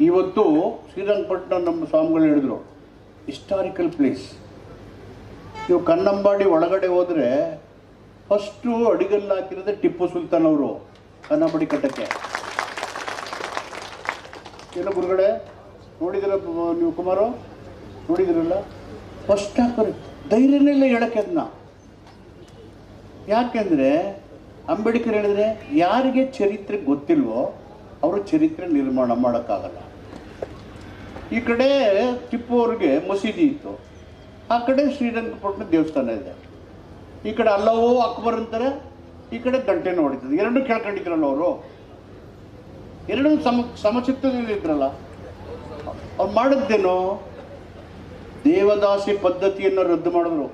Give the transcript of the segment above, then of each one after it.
ಇವತ್ತು ಶ್ರೀರಂಗಪಟ್ಟಣ ನಮ್ಮ ಸ್ವಾಮಿಗಳು ಹೇಳಿದ್ರು ಹಿಸ್ಟಾರಿಕಲ್ ಪ್ಲೇಸ್. ನೀವು ಕನ್ನಂಬಾಡಿ ಒಳಗಡೆ ಹೋದರೆ ಫಸ್ಟು ಅಡಿಗಲ್ಲು ಹಾಕಿರೋದೇ ಟಿಪ್ಪು ಸುಲ್ತಾನ್ ಅವರು ಕನ್ನಂಬಾಡಿ ಕಟ್ಟಕ್ಕೆ. ಏನೋ ಗುರುಗಳೇ ನೋಡಿದಿರ ನೀವು ಕುಮಾರು ನೋಡಿದಿರಲ್ಲ, ಫಸ್ಟ್ ಹಾಕೋರು ಧೈರ್ಯನೇ ಇಲ್ಲ ಹೇಳಕ್ಕೆ ಅದನ್ನ. ಯಾಕೆಂದರೆ ಅಂಬೇಡ್ಕರ್ ಹೇಳಿದ್ರೆ ಯಾರಿಗೆ ಚರಿತ್ರೆ ಗೊತ್ತಿಲ್ವೋ ಅವರು ಚರಿತ್ರೆ ನಿರ್ಮಾಣ ಮಾಡೋಕ್ಕಾಗಲ್ಲ. ಈ ಕಡೆ ಟಿಪ್ಪು ಅವ್ರಿಗೆ ಮಸೀದಿ ಇತ್ತು, ಆ ಕಡೆ ಶ್ರೀರಂಗಪಟ್ಟಣ ದೇವಸ್ಥಾನ ಇದೆ. ಈ ಕಡೆ ಅಲ್ಲವೋ ಅಕ್ಬರ್ ಅಂತಾರೆ, ಈ ಕಡೆ ಗಂಟೆನೂ ಹೊಡಿತದೆ. ಎರಡೂ ಕೇಳ್ಕೊಂಡಿದ್ರಲ್ಲ ಅವರು, ಎರಡೂ ಸಮಚಿತ್ತದಿಂದ ಇದ್ರಲ್ಲ. ಅವ್ರು ಮಾಡಿದ್ದೇನು, ದೇವದಾಸಿ ಪದ್ಧತಿಯನ್ನು ರದ್ದು ಮಾಡಿದ್ರು.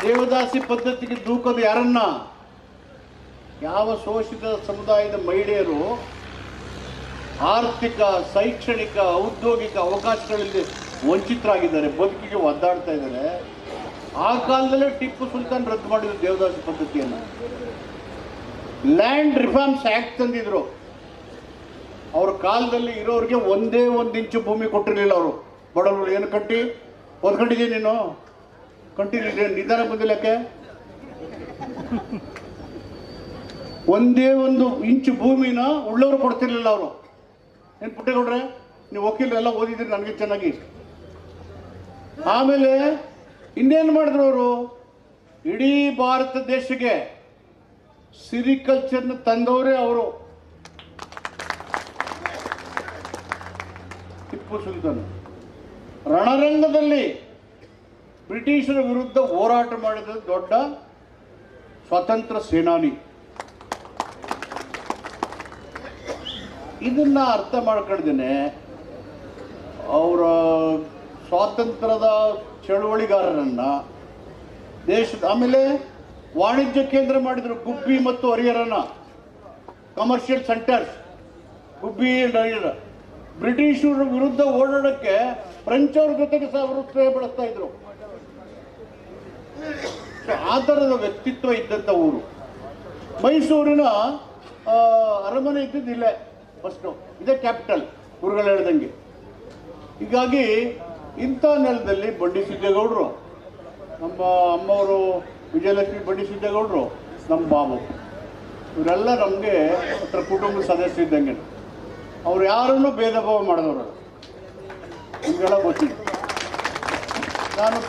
ದೇವದಾಸಿ ಪದ್ಧತಿಗೆ ದೂಕೋದು ಯಾರನ್ನ? ಯಾವ ಶೋಷಿತ ಸಮುದಾಯದ ಮಹಿಳೆಯರು ಆರ್ಥಿಕ, ಶೈಕ್ಷಣಿಕ, ಔದ್ಯೋಗಿಕ ಅವಕಾಶಗಳಲ್ಲಿ ವಂಚಿತರಾಗಿದ್ದಾರೆ, ಬದುಕಿಗೆ ಒದ್ದಾಡ್ತಾ ಇದ್ದಾರೆ. ಆ ಕಾಲದಲ್ಲೇ ಟಿಪ್ಪು ಸುಲ್ತಾನ್ ರದ್ದು ಮಾಡಿದ್ರು ದೇವದಾಸಿ ಪದ್ಧತಿಯನ್ನು. ಲ್ಯಾಂಡ್ ರಿಫಾರ್ಮ್ಸ್ ಆ್ಯಕ್ಟ್ ತಂದಿದ್ರು. ಅವ್ರ ಕಾಲದಲ್ಲಿ ಇರೋರಿಗೆ ಒಂದೇ ಒಂದು ಇಂಚು ಭೂಮಿ ಕೊಟ್ಟಿರಲಿಲ್ಲ ಅವರು ಬಡವರು. ಏನು ಕಟ್ಟಿ ಓದ್ಕೊಂಡಿದ್ದೀಯ ನೀನು? ಕಂಟಿನ್ಯೂ ನಿಧಾನ ಬಂದಿಲ್ಲಕ್ಕೆ. ಒಂದೇ ಒಂದು ಇಂಚು ಭೂಮಿನ ಉಳ್ಳವರು ಕೊಡ್ತಿರ್ಲಿಲ್ಲ ಅವರು. ಏನು ಪುಟ್ಟೇಗೌಡ್ರೆ, ನೀವು ವಕೀಲರೆಲ್ಲ ಓದಿದ್ರಿ ನನಗೆ ಚೆನ್ನಾಗಿ. ಆಮೇಲೆ ಇನ್ನೇನು ಮಾಡಿದ್ರು ಅವರು, ಇಡೀ ಭಾರತ ದೇಶಕ್ಕೆ ಸಿರಿಕಲ್ಚರ್ನ ತಂದವರೇ ಅವರು, ಟಿಪ್ಪು ಸುಲ್ತಾನ್. ರಣರಂಗದಲ್ಲಿ ಬ್ರಿಟಿಷರ ವಿರುದ್ಧ ಹೋರಾಟ ಮಾಡಿದ ದೊಡ್ಡ ಸ್ವತಂತ್ರ ಸೇನಾನಿ. ಇದನ್ನ ಅರ್ಥ ಮಾಡ್ಕೊಳ್ದೇನೆ ಅವರ ಸ್ವಾತಂತ್ರ್ಯದ ಚಳುವಳಿಗಾರರನ್ನ ದೇಶದ, ಆಮೇಲೆ ವಾಣಿಜ್ಯ ಕೇಂದ್ರ ಮಾಡಿದ್ರು ಗುಬ್ಬಿ ಮತ್ತು ಹರಿಹರನ, commercial centres Gubbi and Harihara. ಬ್ರಿಟಿಷರ ವಿರುದ್ಧ ಓಡಾಡಕ್ಕೆ ಫ್ರೆಂಚ್ ಅವ್ರ ಜೊತೆಗೆ ಅವರು ಸ್ನೇಹ ಬೆಳೆಸ್ತಾ ಇದ್ರು. ಆ ಥರದ ವ್ಯಕ್ತಿತ್ವ ಇದ್ದಂಥ ಊರು. ಮೈಸೂರಿನ ಅರಮನೆ ಇದ್ದಿದ್ದಿಲ್ಲೇ ಫಸ್ಟು, ಇದೇ ಕ್ಯಾಪಿಟಲ್ ಗುರುಗಳು ಹೇಳ್ದಂಗೆ. ಹೀಗಾಗಿ ಇಂಥ ನೆಲದಲ್ಲಿ ಬಂಡಿ ಸಿದ್ದೇಗೌಡರು, ನಮ್ಮ ಅಮ್ಮವರು ವಿಜಯಲಕ್ಷ್ಮಿ ಬಂಡಿ ಸಿದ್ದೇಗೌಡರು, ನಮ್ಮ ಬಾಬು, ಇವರೆಲ್ಲ ನಮಗೆ ಹತ್ರ ಕುಟುಂಬದ ಸದಸ್ಯ ಇದ್ದಂಗೆ. ಅವ್ರು ಯಾರನ್ನೂ ಭೇದ ಭಾವ ಮಾಡಿದವರು ನಿಮಗೆಲ್ಲ ಗೊತ್ತಿದೆ. ನಾನು